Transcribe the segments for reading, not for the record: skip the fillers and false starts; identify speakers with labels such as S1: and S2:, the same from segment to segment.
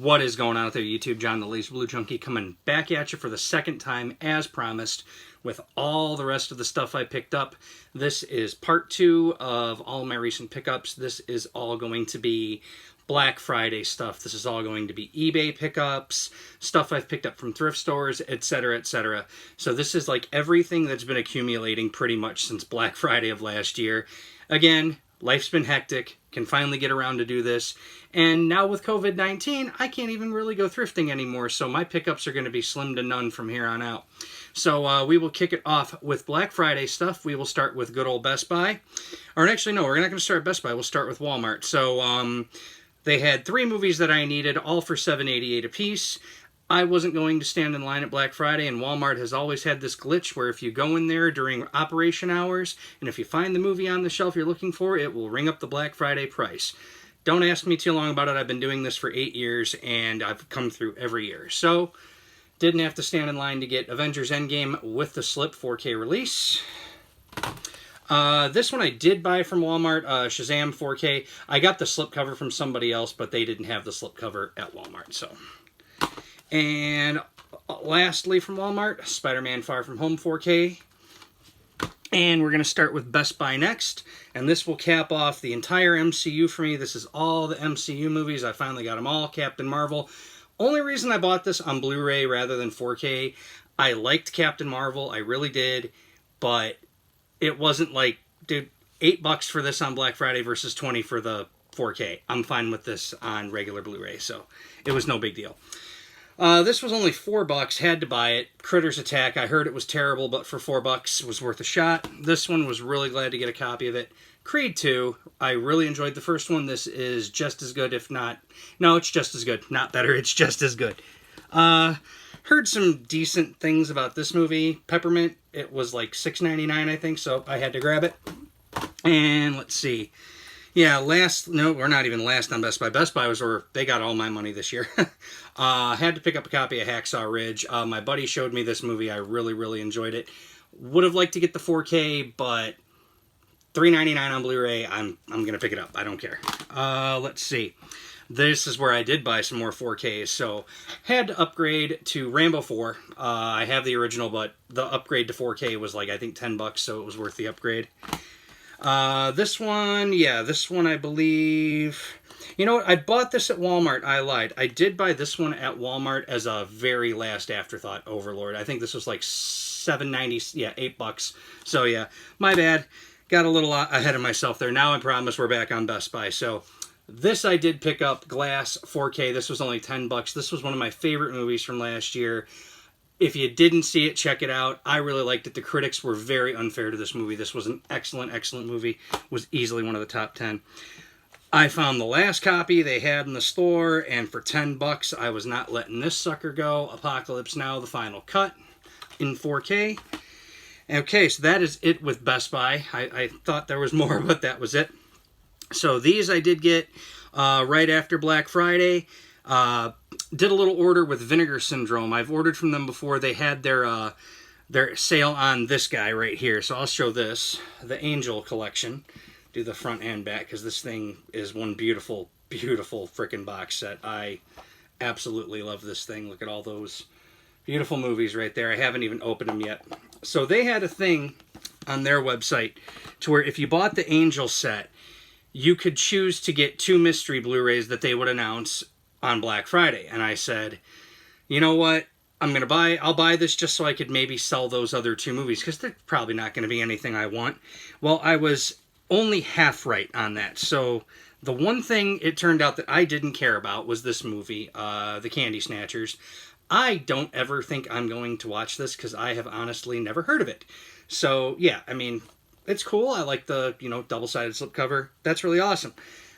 S1: What is going on out there, YouTube? John the Lazy Blue Junkie coming back at you for the second time, as promised, with all the rest of the stuff I picked up. This is part 2 of all my recent pickups. This is all going to be Black Friday stuff. This is all going to be eBay pickups, stuff I've picked up from thrift stores, etc., etc. So this is like everything that's been accumulating pretty much since Black Friday of last year. Again, life's been hectic, can finally get around to do this. And now with COVID-19, I can't even really go thrifting anymore, so my pickups are going to be slim to none from here on out. So we will kick it off with Black Friday stuff. We will start with good old Best Buy. Or actually, no, we're not going to start at Best Buy. We'll start with Walmart. So they had 3 movies that I needed, all for $7.88 a piece. I wasn't going to stand in line at Black Friday, and Walmart has always had this glitch where if you go in there during operation hours, and if you find the movie on the shelf you're looking for, it will ring up the Black Friday price. Don't ask me too long about it. I've been doing this for 8 years, and I've come through every year. So, didn't have to stand in line to get Avengers Endgame with the slip 4K release. This one I did buy from Walmart, Shazam 4K. I got the slipcover from somebody else, but they didn't have the slipcover at Walmart, so... And lastly from Walmart, Spider-Man Far From Home 4K. And we're going to start with Best Buy next. And this will cap off the entire MCU for me. This is all the MCU movies. I finally got them all. Captain Marvel. Only reason I bought this on Blu-ray rather than 4K, I liked Captain Marvel. I really did. But it wasn't like, dude, $8 for this on Black Friday versus $20 for the 4K. I'm fine with this on regular Blu-ray. So it was no big deal. This was only $4, had to buy it. Critters Attack, I heard it was terrible, but for $4 was worth a shot. This one was really glad to get a copy of it. Creed 2, I really enjoyed the first one. This is just as good, if not... No, it's just as good. Not better, it's just as good. Heard some decent things about this movie. Peppermint, it was like $6.99, I think, so I had to grab it. And let's see... Yeah, no, we're not even last on Best Buy. Best Buy was where they got all my money this year. Had to pick up a copy of Hacksaw Ridge. My buddy showed me this movie. I really, really enjoyed it. Would have liked to get the 4K, but $3.99 on Blu-ray, I'm going to pick it up. I don't care. Let's see. This is where I did buy some more 4Ks. So, had to upgrade to Rambo 4. I have the original, but the upgrade to 4K was like, I think, $10, so it was worth the upgrade. This one I believe... You know what? I bought this at Walmart. I lied. I did buy this one at Walmart as a very last afterthought, Overlord. I think this was like $7.90, yeah, $8. So yeah, my bad. Got a little ahead of myself there. Now I promise we're back on Best Buy. So this I did pick up, Glass 4K. This was only $10. This was one of my favorite movies from last year. If you didn't see it, check it out. I really liked it. The critics were very unfair to this movie. This was an excellent, excellent movie. It was easily one of the top 10. I found the last copy they had in the store, and for $10, I was not letting this sucker go. Apocalypse Now, the final cut in 4K. Okay, so that is it with Best Buy. I thought there was more, but that was it. So these I did get right after Black Friday. Did a little order with Vinegar Syndrome. I've ordered from them before. They had their sale on this guy right here. So I'll show this, the Angel Collection. Do the front and back because this thing is one beautiful, beautiful freaking box set. I absolutely love this thing. Look at all those beautiful movies right there. I haven't even opened them yet. So they had a thing on their website to where if you bought the Angel set, you could choose to get 2 mystery Blu-rays that they would announce on Black Friday. And I said, you know what? I'll buy this just so I could maybe sell those other 2 movies because they're probably not going to be anything I want. Well, I was only half right on that. So the one thing it turned out that I didn't care about was this movie, The Candy Snatchers. I don't ever think I'm going to watch this because I have honestly never heard of it. So yeah, I mean, it's cool. I like the, double-sided slipcover. That's really awesome.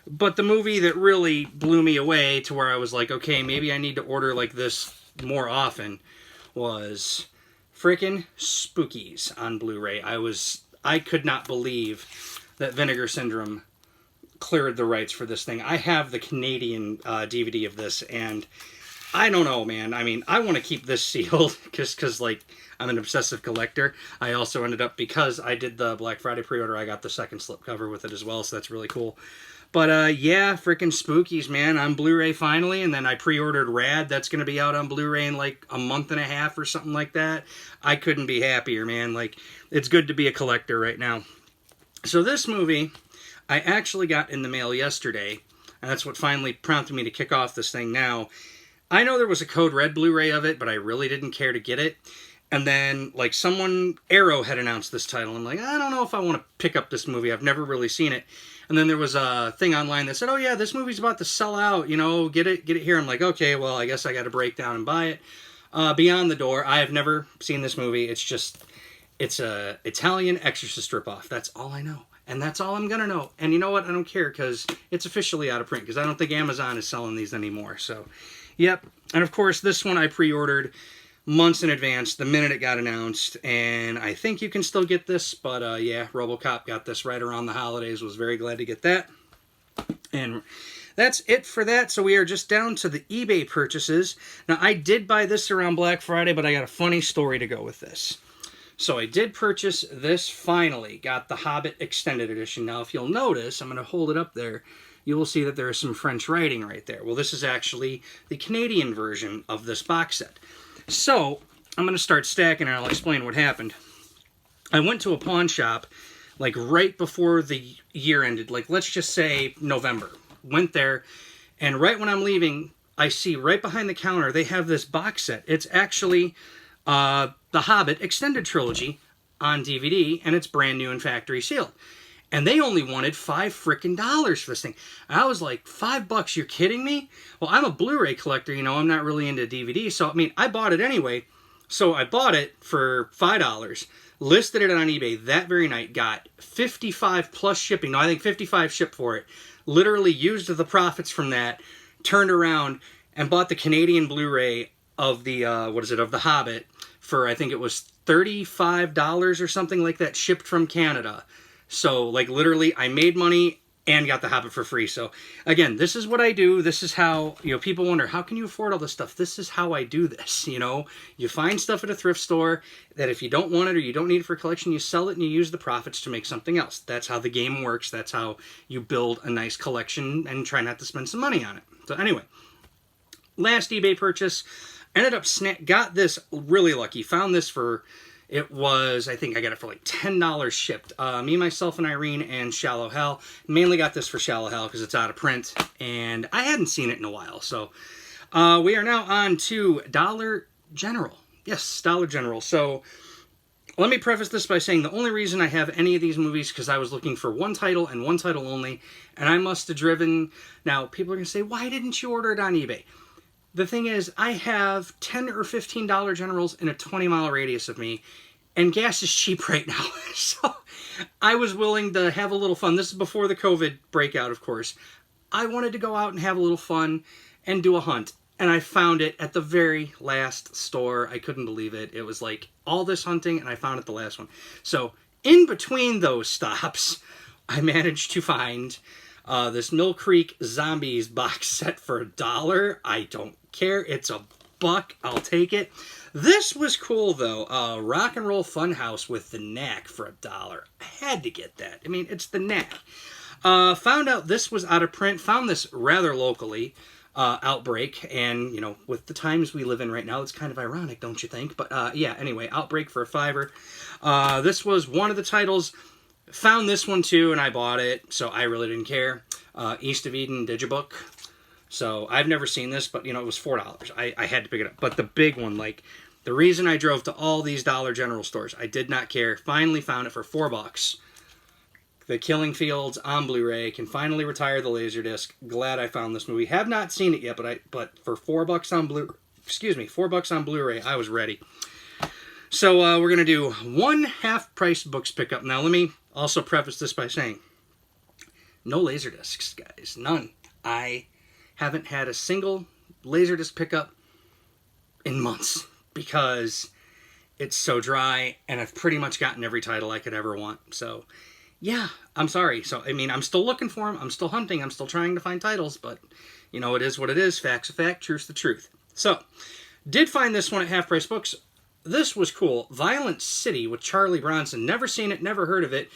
S1: But the movie that really blew me away to where I was like, okay, maybe I need to order like this more often was frickin' Spookies on Blu-ray. I could not believe that Vinegar Syndrome cleared the rights for this thing. I have the Canadian DVD of this, and I don't know, man. I mean, I want to keep this sealed because, like, I'm an obsessive collector. I also ended up, because I did the Black Friday pre-order, I got the second slipcover with it as well, so that's really cool. Yeah, freaking Spookies, man, on Blu-ray finally, and then I pre-ordered Rad. That's going to be out on Blu-ray in like a month and a half or something like that. I couldn't be happier, man. Like, it's good to be a collector right now. So this movie, I actually got in the mail yesterday, and that's what finally prompted me to kick off this thing now. I know there was a Code Red Blu-ray of it, but I really didn't care to get it. And then, like, Arrow had announced this title. I'm like, I don't know if I want to pick up this movie. I've never really seen it. And then there was a thing online that said, oh yeah, this movie's about to sell out, you know, get it here. I'm like, okay, well, I guess I got to break down and buy it. Beyond the Door, I have never seen this movie. It's a Italian Exorcist ripoff. That's all I know. And that's all I'm going to know. And you know what? I don't care, because it's officially out of print, because I don't think Amazon is selling these anymore. So, yep. And of course, this one I pre-ordered months in advance, the minute it got announced, and I think you can still get this, but yeah, RoboCop got this right around the holidays, was very glad to get that. And that's it for that, so we are just down to the eBay purchases. Now, I did buy this around Black Friday, but I got a funny story to go with this. So I did purchase this finally, got the Hobbit Extended Edition. Now, if you'll notice, I'm going to hold it up there, you will see that there is some French writing right there. Well, this is actually the Canadian version of this box set. So, I'm going to start stacking and I'll explain what happened. I went to a pawn shop, like, right before the year ended, like, let's just say November. Went there, and right when I'm leaving, I see right behind the counter, they have this box set. It's actually the Hobbit Extended Trilogy on DVD, and it's brand new and factory sealed. And they only wanted $5 frickin' for this thing. And I was like, $5? You're kidding me? Well, I'm a Blu-ray collector, you know, I'm not really into DVD. So, I mean, I bought it anyway. So I bought it for $5, listed it on eBay that very night, got 55 plus shipping. No, I think 55 shipped for it. Literally used the profits from that, turned around, and bought the Canadian Blu-ray of the, of the Hobbit for, I think it was $35 or something like that, shipped from Canada. So, like, literally, I made money and got the Hobbit for free. So, again, this is what I do. This is how, you know, people wonder, how can you afford all this stuff? This is how I do this, you know? You find stuff at a thrift store that if you don't want it or you don't need it for a collection, you sell it and you use the profits to make something else. That's how the game works. That's how you build a nice collection and try not to spend some money on it. So, anyway, last eBay purchase, ended up got this really lucky. Found this for... It was, I think I got it for like $10 shipped. Me, myself, and Irene and Shallow Hell. Mainly got this for Shallow Hell because it's out of print. And I hadn't seen it in a while. So we are now on to Dollar General. Yes, Dollar General. So let me preface this by saying the only reason I have any of these movies because I was looking for one title and one title only. And I must have driven... Now, people are going to say, why didn't you order it on eBay? The thing is, I have $10 or $15 Generals in a 20-mile radius of me, and gas is cheap right now. So I was willing to have a little fun. This is before the COVID breakout, of course. I wanted to go out and have a little fun and do a hunt, and I found it at the very last store. I couldn't believe it. It was like all this hunting, and I found it the last one. So in between those stops, I managed to find this Mill Creek Zombies box set for $1. I don't care. It's $1. I'll take it. This was cool, though. Rock and Roll Funhouse with the Knack for $1. I had to get that. I mean, it's the Knack. Found out this was out of print. Found this rather locally. Outbreak. And, you know, with the times we live in right now, it's kind of ironic, don't you think? But, yeah, anyway, Outbreak for $5. This was one of the titles. Found this one, too, and I bought it. So I really didn't care. East of Eden Digibook. So, I've never seen this, but, you know, it was $4. I had to pick it up. But the big one, like, the reason I drove to all these Dollar General stores, I did not care. Finally found it for $4. The Killing Fields on Blu-ray. Can finally retire the Laserdisc. Glad I found this movie. Have not seen it yet, but for $4 on $4 on Blu-ray, I was ready. So, we're going to do one half-price books pickup. Now, let me also preface this by saying, no Laserdiscs, guys. None. I haven't had a single Laserdisc pickup in months because it's so dry and I've pretty much gotten every title I could ever want. So, yeah, I'm sorry. So, I mean, I'm still looking for them. I'm still hunting. I'm still trying to find titles, but, you know, it is what it is. Fact's a fact. Truth's the truth. So, did find this one at Half Price Books. This was cool. Violent City with Charlie Bronson. Never seen it, never heard of it.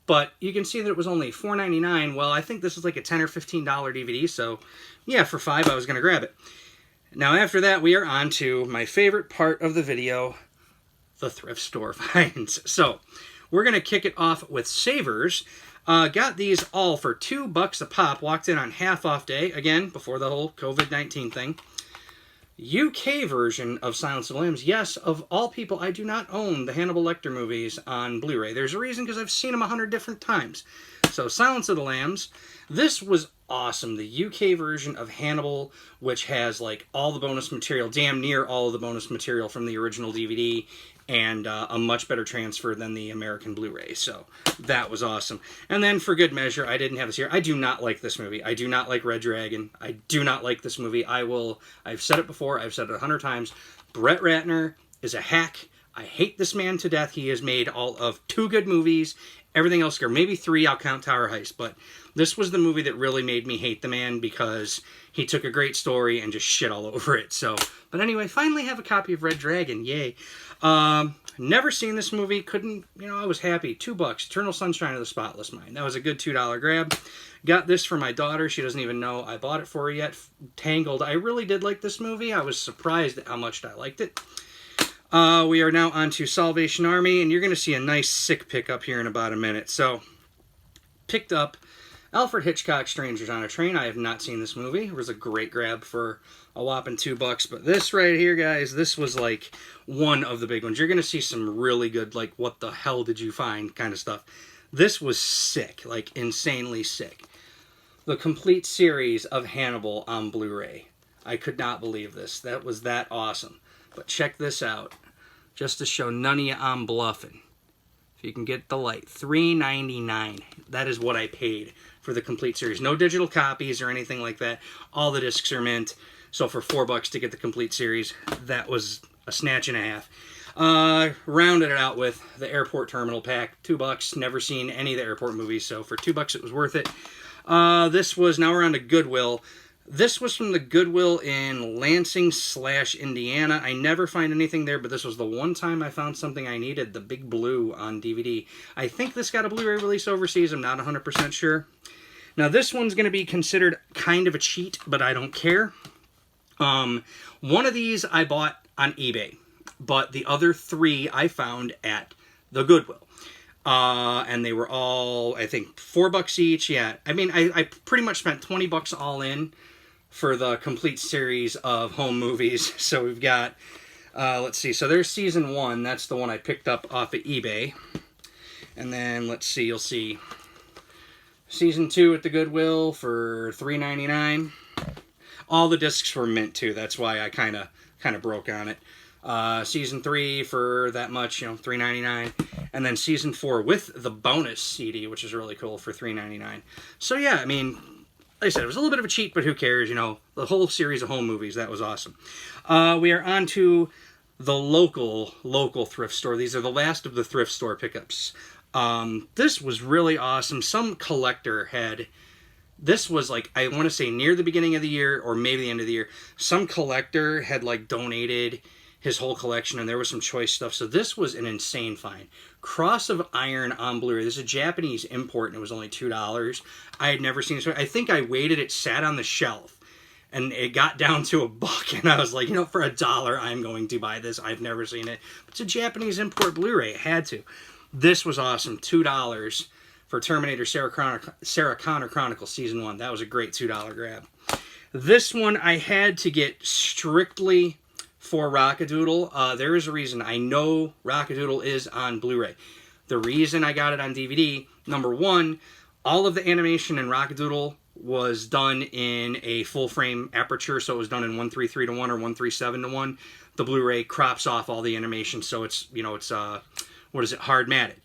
S1: But you can see that it was only $4.99. Well, I think this is like a $10 or $15 DVD, so yeah, for $5 I was going to grab it. Now after that, we are on to my favorite part of the video, the thrift store finds. So we're going to kick it off with Savers. Got these all for $2 a pop. Walked in on half off day, again, before the whole COVID-19 thing. UK version of Silence of the Lambs. Yes, of all people, I do not own the Hannibal Lecter movies on Blu-ray. There's a reason, because I've seen them 100 different times. So Silence of the Lambs. This was awesome. The UK version of Hannibal, which has like all the bonus material, damn near all of the bonus material from the original DVD, and a much better transfer than the American Blu-ray. So that was awesome. And then for good measure, I didn't have this here. I do not like this movie. I do not like Red Dragon. I do not like this movie. I've said it before. I've said it 100 times. Brett Ratner is a hack. I hate this man to death. He has made all of 2 good movies. Everything else, or maybe 3, I'll count Tower Heist. But this was the movie that really made me hate the man, because he took a great story and just shit all over it. So, but anyway, finally have a copy of Red Dragon. Yay. Never seen this movie. Couldn't, I was happy. $2. Eternal Sunshine of the Spotless Mind. That was a good $2 grab. Got this for my daughter. She doesn't even know I bought it for her yet. Tangled. I really did like this movie. I was surprised at how much I liked it. We are now on to Salvation Army, and you're going to see a nice sick pickup here in about a minute. So, picked up Alfred Hitchcock, Strangers on a Train. I have not seen this movie. It was a great grab for a whopping $2. But this right here, guys, this was like one of the big ones. You're going to see some really good, like, what the hell did you find kind of stuff. This was sick, like insanely sick. The complete series of Hannibal on Blu-ray. I could not believe this. That was that awesome. But check this out, just to show none of you I'm bluffing. If you can get the light, $3.99. That is what I paid for the complete series. No digital copies or anything like that. All the discs are mint. So for $4 to get the complete series, that was a snatch and a half. Rounded it out with the Airport Terminal Pack, $2. Never seen any of the airport movies, so for $2 it was worth it. This was, now we're on to Goodwill. This was from the Goodwill in Lansing/Indiana. I never find anything there, but this was the one time I found something I needed, the Big Blue on DVD. I think this got a Blu-ray release overseas. I'm not 100% sure. Now, this one's going to be considered kind of a cheat, but I don't care. One of these I bought on eBay, but the other 3 I found at the Goodwill. And they were all, I think, $4 each. Yeah, I mean, I pretty much spent $20 all in for the complete series of home movies. So we've got, let's see, so there's season 1. That's the one I picked up off of eBay. And then, let's see, you'll see season 2 at the Goodwill for $3.99. All the discs were mint, too. That's why I kind of broke on it. Season 3 for that much, $3.99. And then Season 4 with the bonus CD, which is really cool, for $3.99. So yeah, I mean, like I said, it was a little bit of a cheat, but who cares, the whole series of home movies, that was awesome. We are on to the local thrift store. These are the last of the thrift store pickups. This was really awesome. Some collector had, this was like, I want to say near the beginning of the year, or maybe the end of the year, some collector had like donated his whole collection, and there was some choice stuff. So this was an insane find. Cross of Iron on Blu-ray. This is a Japanese import, and it was only $2. I had never seen this. I think I waited. It sat on the shelf, and it got down to $1, and I was like, for $1, I'm going to buy this. I've never seen it. It's a Japanese import Blu-ray. It had to. This was awesome. $2 for Terminator Sarah Connor Chronicles Season 1. That was a great $2 grab. This one I had to get strictly for Rockadoodle. There is a reason. I know Rockadoodle is on Blu-ray. The reason I got it on DVD, number 1, all of the animation in Rockadoodle was done in a full-frame aperture, so it was done in 1:33:1 or 1:37:1. The Blu-ray crops off all the animation, so it's, hard matted.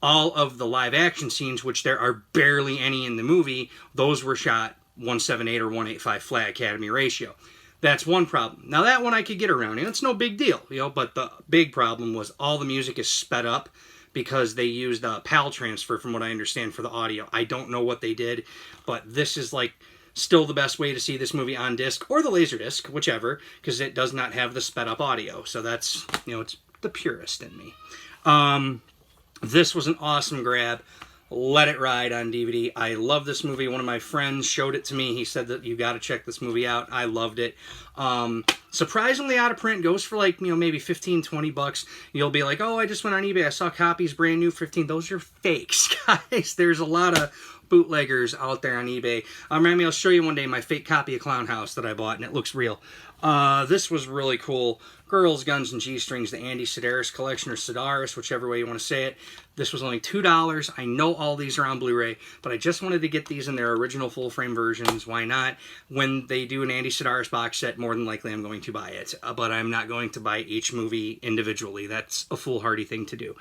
S1: All of the live-action scenes, which there are barely any in the movie, those were shot 1:7:8 or 1:8:5 flat Academy ratio. That's one problem. Now that one I could get around, and it's no big deal, but the big problem was all the music is sped up because they used a PAL transfer, from what I understand, for the audio. I don't know what they did, but this is like still the best way to see this movie on disc, or the Laserdisc, whichever, because it does not have the sped up audio. So that's, it's the purist in me. This was an awesome grab. Let It Ride on DVD. I love this movie. One of my friends showed it to me. He said that you got to check this movie out. I loved it. Surprisingly out of print. Goes for like, maybe 15, 20 bucks. You'll be like, oh, I just went on eBay. I saw copies brand new, 15. Those are fakes, guys. There's a lot of bootleggers out there on eBay. Rami, I'll show you one day my fake copy of Clown House that I bought, and it looks real. This was really cool. Girls, Guns, and G-Strings, the Andy Sedaris collection, or Sedaris, whichever way you want to say it. This was only $2. I know all these are on Blu-ray, but I just wanted to get these in their original full-frame versions. Why not? When they do an Andy Sedaris box set, more than likely I'm going to buy it. But I'm not going to buy each movie individually. That's a foolhardy thing to do.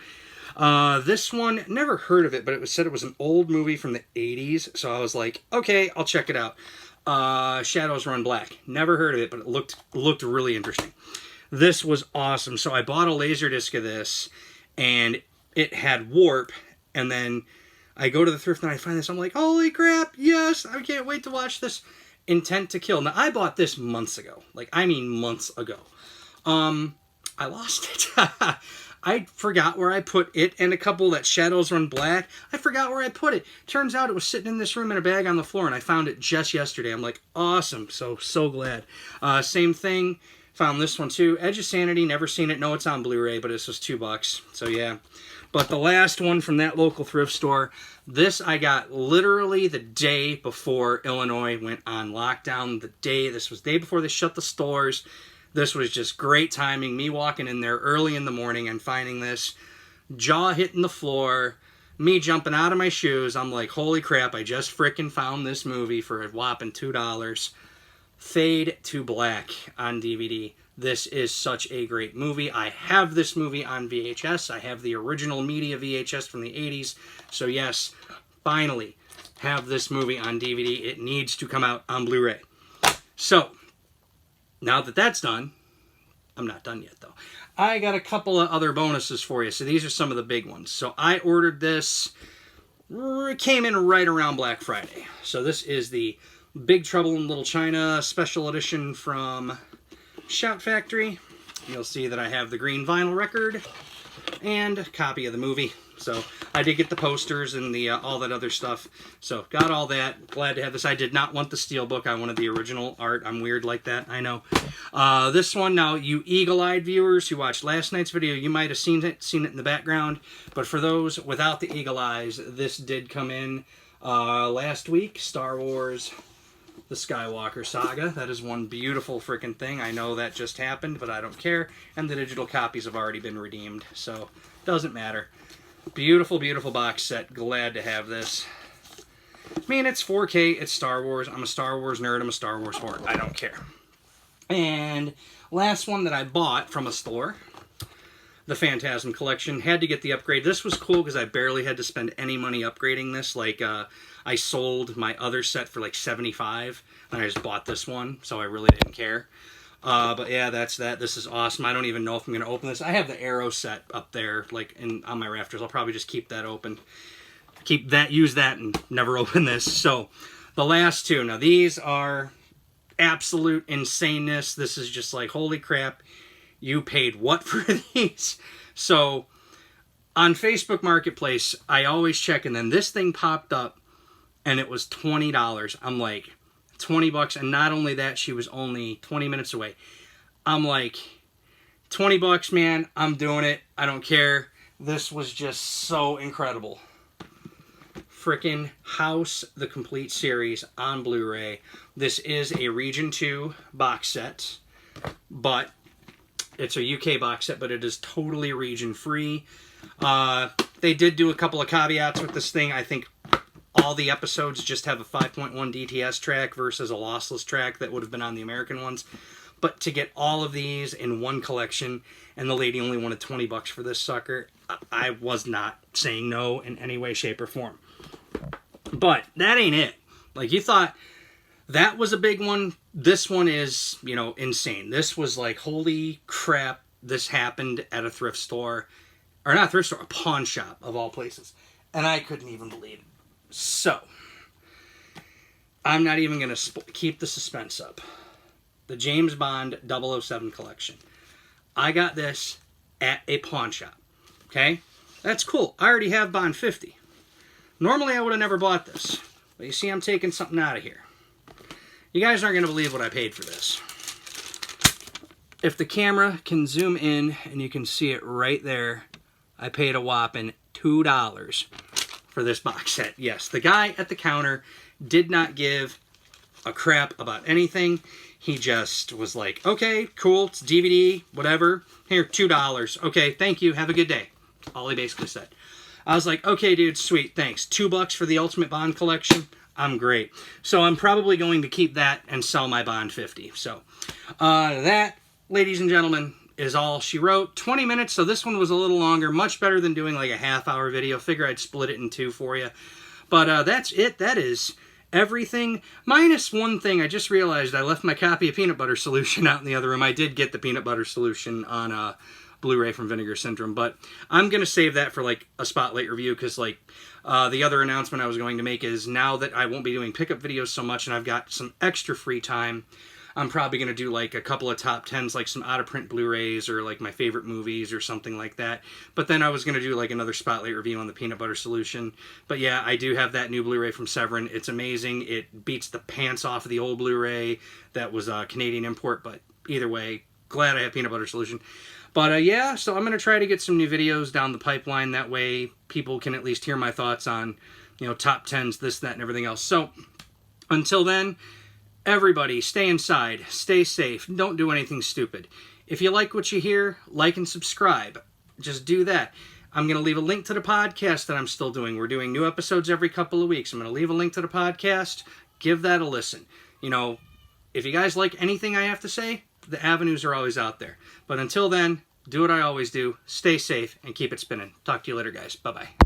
S1: This one, never heard of it, but it was said it was an old movie from the 80s, so I was like, okay, I'll check it out. Shadows Run Black. Never heard of it, but it looked really interesting. This was awesome. So I bought a Laserdisc of this, and it had warp, and then I go to the thrift and I find this. I'm like, holy crap, yes, I can't wait to watch this. Intent to Kill. Now, I bought this months ago. Like, I mean months ago. I lost it. I forgot where I put it, and a couple that Shadows Run Black. I forgot where I put it. Turns out it was sitting in this room in a bag on the floor, and I found it just yesterday. I'm like, awesome. So glad. Same thing. Found this one too. Edge of Sanity. Never seen it. No, it's on Blu-ray, but this was $2. So yeah. But the last one from that local thrift store, this I got literally the day before Illinois went on lockdown. This was the day before they shut the stores. This was just great timing. Me walking in there early in the morning and finding this, jaw hitting the floor, me jumping out of my shoes. I'm like, holy crap, I just frickin' found this movie for a whopping $2. Fade to Black on DVD. This is such a great movie. I have this movie on VHS. I have the original media VHS from the 80s. So yes, finally have this movie on DVD. It needs to come out on Blu-ray. So, now that that's done, I'm not done yet though. I got a couple of other bonuses for you. So these are some of the big ones. So I ordered this. It came in right around Black Friday. So this is the Big Trouble in Little China special edition from Shout Factory. You'll see that I have the green vinyl record and a copy of the movie. So I did get the posters and the all that other stuff. So got all that. Glad to have this. I did not want the steelbook. I wanted the original art. I'm weird like that, I know. This one, now you eagle-eyed viewers who watched last night's video, you might have seen it in the background. But for those without the eagle eyes, this did come in last week. Star Wars The Skywalker Saga. That is one beautiful freaking thing. I know that just happened, but I don't care. And the digital copies have already been redeemed, so doesn't matter. Beautiful, beautiful box set. Glad to have this. I mean, it's 4K. It's Star Wars. I'm a Star Wars nerd. I'm a Star Wars whore. I don't care. And last one that I bought from a store, the Phantasm Collection. Had to get the upgrade. This was cool because I barely had to spend any money upgrading this. Like, I sold my other set for like $75, and I just bought this one, so I really didn't care. But yeah, that's that. This is awesome. I don't even know if I'm going to open this. I have the Arrow set up there, like on my rafters. I'll probably just keep that open. Use that, and never open this. So, the last two. Now, these are absolute insaneness. This is just like, holy crap, you paid what for these? So, on Facebook Marketplace, I always check, and then this thing popped up, and it was $20. I'm like, $20, and not only that, she was only 20 minutes away. I'm like, $20, man, I'm doing it. I don't care. This was just so incredible. Frickin' House, the complete series on Blu-ray. This is a Region 2 box set, but it's a UK box set, but it is totally region free. They did do a couple of caveats with this thing. I think all the episodes just have a 5.1 DTS track versus a lossless track that would have been on the American ones. But to get all of these in one collection, and the lady only wanted $20 for this sucker, I was not saying no in any way, shape, or form. But that ain't it. Like, you thought that was a big one. This one is, insane. This was like, holy crap, this happened at a thrift store. Or not a thrift store, a pawn shop, of all places. And I couldn't even believe it. So, I'm not even going to keep the suspense up. The James Bond 007 collection. I got this at a pawn shop. Okay? That's cool. I already have Bond 50. Normally I would have never bought this. But you see I'm taking something out of here. You guys aren't going to believe what I paid for this. If the camera can zoom in and you can see it right there, I paid a whopping $2 for this box set. Yes, the guy at the counter did not give a crap about anything. He just was like, okay, cool, it's DVD, whatever. Here, $2. Okay, thank you, have a good day. All he basically said. I was like, okay, dude, sweet, thanks. $2 for the Ultimate Bond collection. I'm great. So I'm probably going to keep that and sell my Bond 50. So that, ladies and gentlemen, is all she wrote. 20 minutes, so this one was a little longer. Much better than doing like a half-hour video. Figure I'd split it in two for you. But that's it. That is everything. Minus one thing. I just realized I left my copy of Peanut Butter Solution out in the other room. I did get the Peanut Butter Solution on Blu-ray from Vinegar Syndrome, but I'm going to save that for like a spotlight review, because like the other announcement I was going to make is now that I won't be doing pickup videos so much and I've got some extra free time, I'm probably going to do like a couple of top 10s, like some out-of-print Blu-rays or like my favorite movies or something like that. But then I was going to do like another spotlight review on the Peanut Butter Solution. But yeah, I do have that new Blu-ray from Severin. It's amazing. It beats the pants off of the old Blu-ray that was a Canadian import. But either way, glad I have Peanut Butter Solution. But yeah, so I'm going to try to get some new videos down the pipeline. That way people can at least hear my thoughts on, you know, top 10s, this, that, and everything else. So until then, everybody, stay inside, stay safe, don't do anything stupid. If you like what you hear, like and subscribe. Just do that. I'm going to leave a link to the podcast that I'm still doing. We're doing new episodes every couple of weeks. I'm going to leave a link to the podcast. Give that a listen. You know, if you guys like anything I have to say, the avenues are always out there. But until then, do what I always do. Stay safe and keep it spinning. Talk to you later, guys. Bye-bye.